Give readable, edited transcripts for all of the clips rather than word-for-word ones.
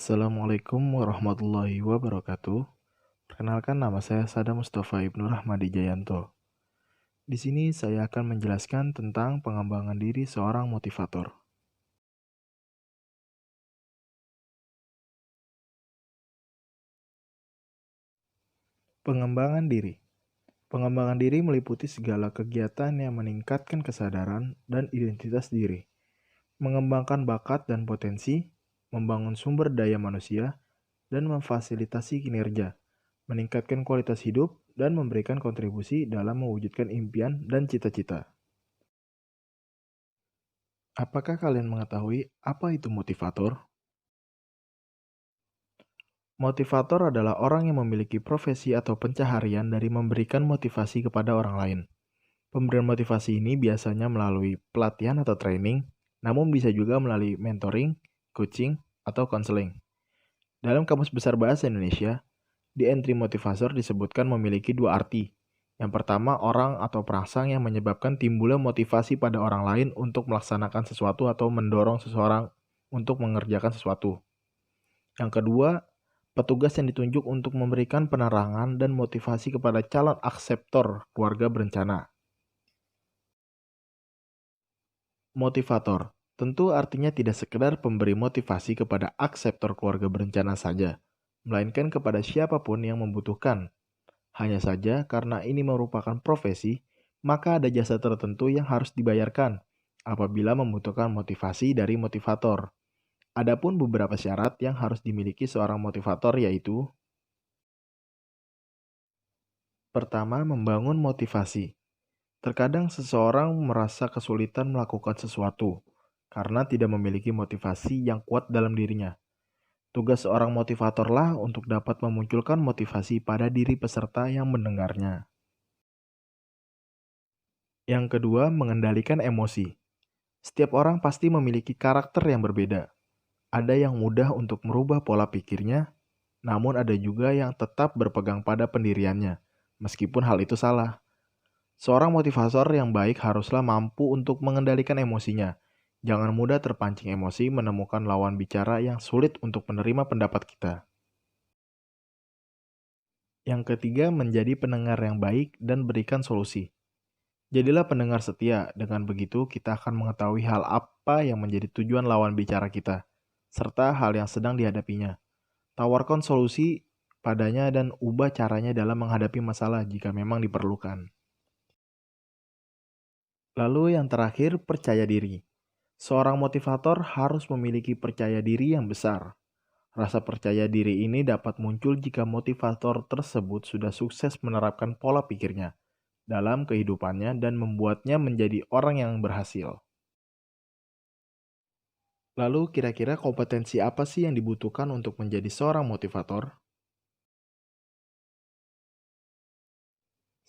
Assalamualaikum warahmatullahi wabarakatuh. Perkenalkan, nama saya Sada Mustafa Ibnu Rahmadi Jayanto. Di sini saya akan menjelaskan tentang pengembangan diri seorang motivator. Pengembangan diri. Pengembangan diri meliputi segala kegiatan yang meningkatkan kesadaran dan identitas diri, mengembangkan bakat dan potensi, membangun sumber daya manusia, dan memfasilitasi kinerja, meningkatkan kualitas hidup, dan memberikan kontribusi dalam mewujudkan impian dan cita-cita. Apakah kalian mengetahui apa itu motivator? Motivator adalah orang yang memiliki profesi atau pencaharian dari memberikan motivasi kepada orang lain. Pemberian motivasi ini biasanya melalui pelatihan atau training, namun bisa juga melalui mentoring, coaching, atau konseling. Dalam Kamus Besar Bahasa Indonesia, di entry motivator disebutkan memiliki dua arti. Yang pertama, orang atau perangsang yang menyebabkan timbulnya motivasi pada orang lain untuk melaksanakan sesuatu atau mendorong seseorang untuk mengerjakan sesuatu. Yang kedua, petugas yang ditunjuk untuk memberikan penerangan dan motivasi kepada calon akseptor keluarga berencana. Motivator tentu artinya tidak sekedar pemberi motivasi kepada akseptor keluarga berencana saja, melainkan kepada siapapun yang membutuhkan. Hanya saja karena ini merupakan profesi, maka ada jasa tertentu yang harus dibayarkan apabila membutuhkan motivasi dari motivator. Adapun beberapa syarat yang harus dimiliki seorang motivator yaitu: pertama, membangun motivasi. Terkadang seseorang merasa kesulitan melakukan sesuatu karena tidak memiliki motivasi yang kuat dalam dirinya. Tugas seorang motivatorlah untuk dapat memunculkan motivasi pada diri peserta yang mendengarnya. Yang kedua, mengendalikan emosi. Setiap orang pasti memiliki karakter yang berbeda. Ada yang mudah untuk merubah pola pikirnya, namun ada juga yang tetap berpegang pada pendiriannya, meskipun hal itu salah. Seorang motivator yang baik haruslah mampu untuk mengendalikan emosinya. Jangan mudah terpancing emosi menemukan lawan bicara yang sulit untuk menerima pendapat kita. Yang ketiga, menjadi pendengar yang baik dan berikan solusi. Jadilah pendengar setia, dengan begitu kita akan mengetahui hal apa yang menjadi tujuan lawan bicara kita, serta hal yang sedang dihadapinya. Tawarkan solusi padanya dan ubah caranya dalam menghadapi masalah jika memang diperlukan. Lalu yang terakhir, percaya diri. Seorang motivator harus memiliki percaya diri yang besar. Rasa percaya diri ini dapat muncul jika motivator tersebut sudah sukses menerapkan pola pikirnya dalam kehidupannya dan membuatnya menjadi orang yang berhasil. Lalu kira-kira kompetensi apa sih yang dibutuhkan untuk menjadi seorang motivator?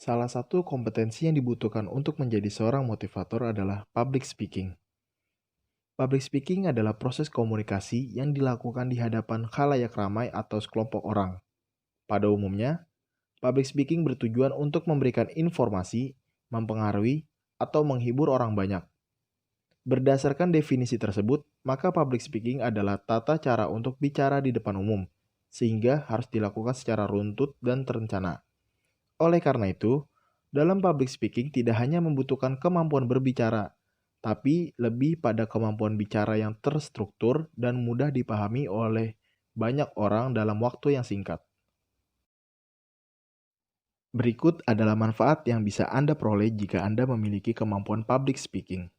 Salah satu kompetensi yang dibutuhkan untuk menjadi seorang motivator adalah public speaking. Public speaking adalah proses komunikasi yang dilakukan di hadapan khalayak ramai atau sekelompok orang. Pada umumnya, public speaking bertujuan untuk memberikan informasi, mempengaruhi, atau menghibur orang banyak. Berdasarkan definisi tersebut, maka public speaking adalah tata cara untuk bicara di depan umum, sehingga harus dilakukan secara runtut dan terencana. Oleh karena itu, dalam public speaking tidak hanya membutuhkan kemampuan berbicara, tapi lebih pada kemampuan bicara yang terstruktur dan mudah dipahami oleh banyak orang dalam waktu yang singkat. Berikut adalah manfaat yang bisa Anda peroleh jika Anda memiliki kemampuan public speaking.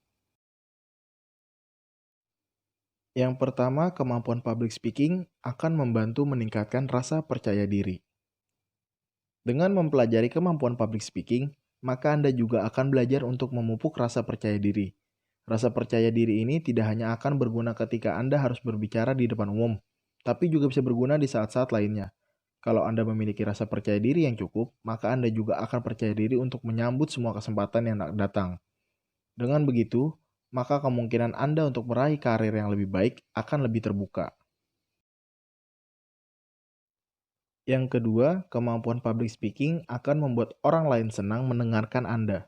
Yang pertama, kemampuan public speaking akan membantu meningkatkan rasa percaya diri. Dengan mempelajari kemampuan public speaking, maka Anda juga akan belajar untuk memupuk rasa percaya diri. Rasa percaya diri ini tidak hanya akan berguna ketika Anda harus berbicara di depan umum, tapi juga bisa berguna di saat-saat lainnya. Kalau Anda memiliki rasa percaya diri yang cukup, maka Anda juga akan percaya diri untuk menyambut semua kesempatan yang datang. Dengan begitu, maka kemungkinan Anda untuk meraih karir yang lebih baik akan lebih terbuka. Yang kedua, kemampuan public speaking akan membuat orang lain senang mendengarkan Anda.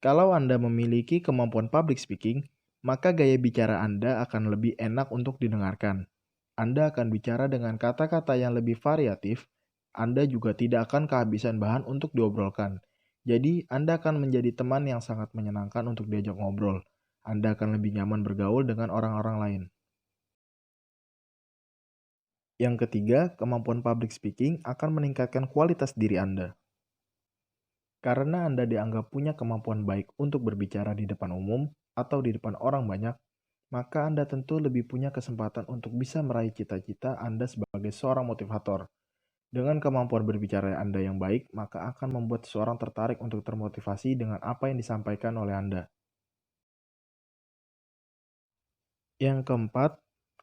Kalau Anda memiliki kemampuan public speaking, maka gaya bicara Anda akan lebih enak untuk didengarkan. Anda akan bicara dengan kata-kata yang lebih variatif. Anda juga tidak akan kehabisan bahan untuk diobrolkan. Jadi, Anda akan menjadi teman yang sangat menyenangkan untuk diajak ngobrol. Anda akan lebih nyaman bergaul dengan orang-orang lain. Yang ketiga, kemampuan public speaking akan meningkatkan kualitas diri Anda. Karena Anda dianggap punya kemampuan baik untuk berbicara di depan umum atau di depan orang banyak, maka Anda tentu lebih punya kesempatan untuk bisa meraih cita-cita Anda sebagai seorang motivator. Dengan kemampuan berbicara Anda yang baik, maka akan membuat seseorang tertarik untuk termotivasi dengan apa yang disampaikan oleh Anda. Yang keempat,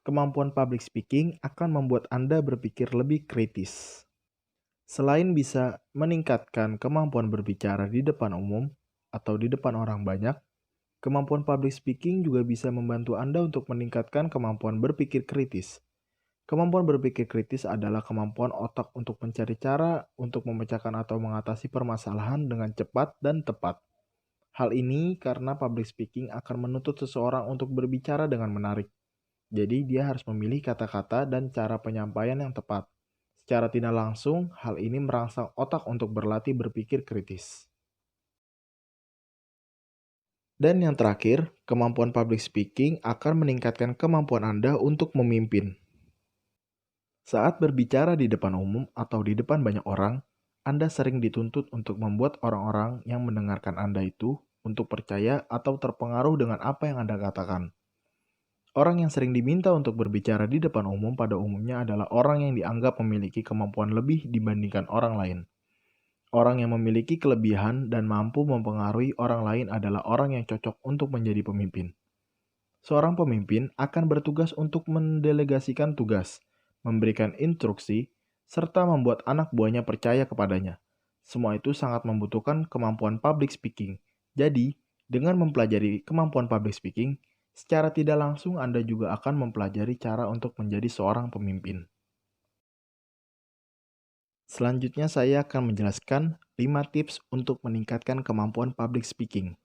kemampuan public speaking akan membuat Anda berpikir lebih kritis. Selain bisa meningkatkan kemampuan berbicara di depan umum atau di depan orang banyak, kemampuan public speaking juga bisa membantu Anda untuk meningkatkan kemampuan berpikir kritis. Kemampuan berpikir kritis adalah kemampuan otak untuk mencari cara untuk memecahkan atau mengatasi permasalahan dengan cepat dan tepat. Hal ini karena public speaking akan menuntut seseorang untuk berbicara dengan menarik. Jadi dia harus memilih kata-kata dan cara penyampaian yang tepat. Secara tidak langsung, hal ini merangsang otak untuk berlatih berpikir kritis. Dan yang terakhir, kemampuan public speaking akan meningkatkan kemampuan Anda untuk memimpin. Saat berbicara di depan umum atau di depan banyak orang, Anda sering dituntut untuk membuat orang-orang yang mendengarkan Anda itu untuk percaya atau terpengaruh dengan apa yang Anda katakan. Orang yang sering diminta untuk berbicara di depan umum pada umumnya adalah orang yang dianggap memiliki kemampuan lebih dibandingkan orang lain. Orang yang memiliki kelebihan dan mampu mempengaruhi orang lain adalah orang yang cocok untuk menjadi pemimpin. Seorang pemimpin akan bertugas untuk mendelegasikan tugas, memberikan instruksi, serta membuat anak buahnya percaya kepadanya. Semua itu sangat membutuhkan kemampuan public speaking. Jadi, dengan mempelajari kemampuan public speaking, secara tidak langsung Anda juga akan mempelajari cara untuk menjadi seorang pemimpin. Selanjutnya saya akan menjelaskan 5 tips untuk meningkatkan kemampuan public speaking.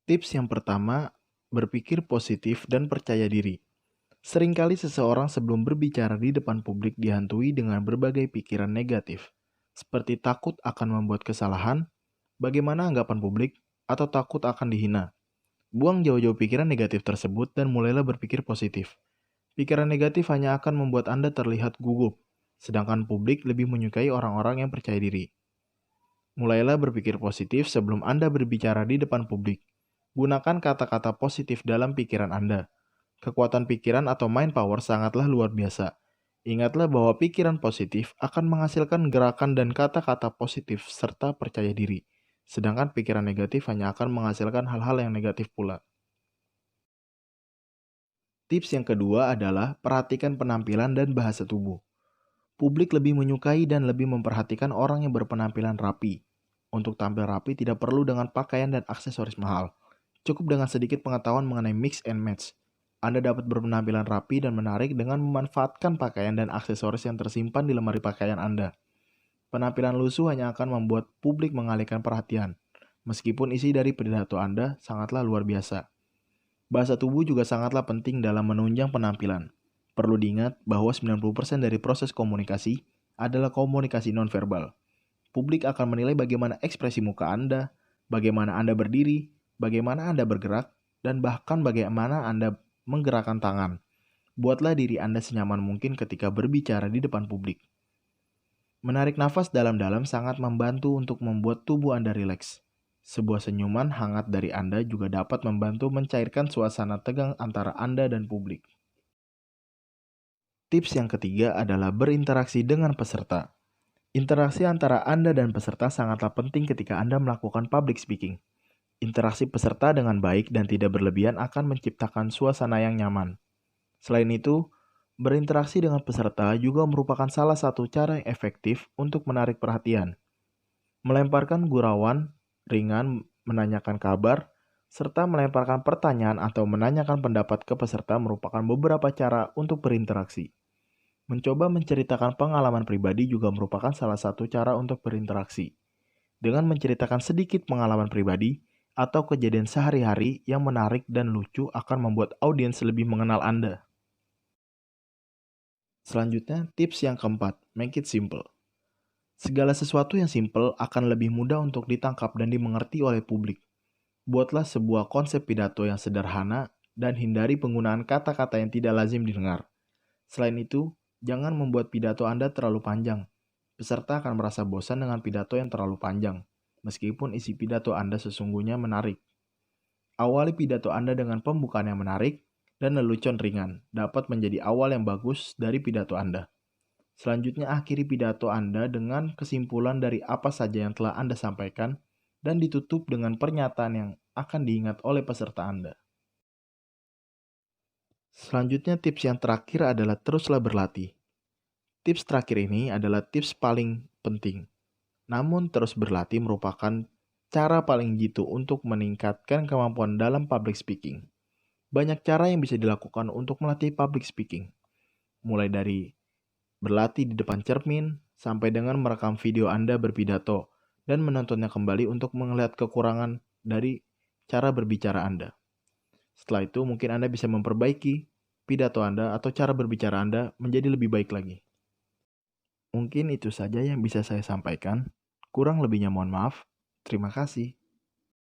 Tips yang pertama, berpikir positif dan percaya diri. Seringkali seseorang sebelum berbicara di depan publik dihantui dengan berbagai pikiran negatif, seperti takut akan membuat kesalahan, bagaimana anggapan publik, atau takut akan dihina. Buang jauh-jauh pikiran negatif tersebut dan mulailah berpikir positif. Pikiran negatif hanya akan membuat Anda terlihat gugup, sedangkan publik lebih menyukai orang-orang yang percaya diri. Mulailah berpikir positif sebelum Anda berbicara di depan publik. Gunakan kata-kata positif dalam pikiran Anda. Kekuatan pikiran atau mind power sangatlah luar biasa. Ingatlah bahwa pikiran positif akan menghasilkan gerakan dan kata-kata positif serta percaya diri. Sedangkan pikiran negatif hanya akan menghasilkan hal-hal yang negatif pula. Tips yang kedua adalah perhatikan penampilan dan bahasa tubuh. Publik lebih menyukai dan lebih memperhatikan orang yang berpenampilan rapi. Untuk tampil rapi tidak perlu dengan pakaian dan aksesoris mahal. Cukup dengan sedikit pengetahuan mengenai mix and match. Anda dapat berpenampilan rapi dan menarik dengan memanfaatkan pakaian dan aksesoris yang tersimpan di lemari pakaian Anda. Penampilan lusuh hanya akan membuat publik mengalihkan perhatian, meskipun isi dari pidato Anda sangatlah luar biasa. Bahasa tubuh juga sangatlah penting dalam menunjang penampilan. Perlu diingat bahwa 90% dari proses komunikasi adalah komunikasi nonverbal. Publik akan menilai bagaimana ekspresi muka Anda, bagaimana Anda berdiri, bagaimana Anda bergerak, dan bahkan bagaimana Anda menggerakkan tangan. Buatlah diri Anda senyaman mungkin ketika berbicara di depan publik. Menarik nafas dalam-dalam sangat membantu untuk membuat tubuh Anda rileks. Sebuah senyuman hangat dari Anda juga dapat membantu mencairkan suasana tegang antara Anda dan publik. Tips yang ketiga adalah berinteraksi dengan peserta. Interaksi antara Anda dan peserta sangatlah penting ketika Anda melakukan public speaking. Interaksi peserta dengan baik dan tidak berlebihan akan menciptakan suasana yang nyaman. Selain itu, berinteraksi dengan peserta juga merupakan salah satu cara yang efektif untuk menarik perhatian. Melemparkan gurauan ringan, menanyakan kabar, serta melemparkan pertanyaan atau menanyakan pendapat ke peserta merupakan beberapa cara untuk berinteraksi. Mencoba menceritakan pengalaman pribadi juga merupakan salah satu cara untuk berinteraksi. Dengan menceritakan sedikit pengalaman pribadi atau kejadian sehari-hari yang menarik dan lucu akan membuat audiens lebih mengenal Anda. Selanjutnya, tips yang keempat, make it simple. Segala sesuatu yang simple akan lebih mudah untuk ditangkap dan dimengerti oleh publik. Buatlah sebuah konsep pidato yang sederhana dan hindari penggunaan kata-kata yang tidak lazim didengar. Selain itu, jangan membuat pidato Anda terlalu panjang. Peserta akan merasa bosan dengan pidato yang terlalu panjang, meskipun isi pidato Anda sesungguhnya menarik. Awali pidato Anda dengan pembukaan yang menarik dan lelucon ringan, dapat menjadi awal yang bagus dari pidato Anda. Selanjutnya, akhiri pidato Anda dengan kesimpulan dari apa saja yang telah Anda sampaikan dan ditutup dengan pernyataan yang akan diingat oleh peserta Anda. Selanjutnya, tips yang terakhir adalah teruslah berlatih. Tips terakhir ini adalah tips paling penting. Namun, terus berlatih merupakan cara paling jitu untuk meningkatkan kemampuan dalam public speaking. Banyak cara yang bisa dilakukan untuk melatih public speaking. Mulai dari berlatih di depan cermin, sampai dengan merekam video Anda berpidato, dan menontonnya kembali untuk melihat kekurangan dari cara berbicara Anda. Setelah itu, mungkin Anda bisa memperbaiki pidato Anda atau cara berbicara Anda menjadi lebih baik lagi. Mungkin itu saja yang bisa saya sampaikan. Kurang lebihnya mohon maaf. Terima kasih.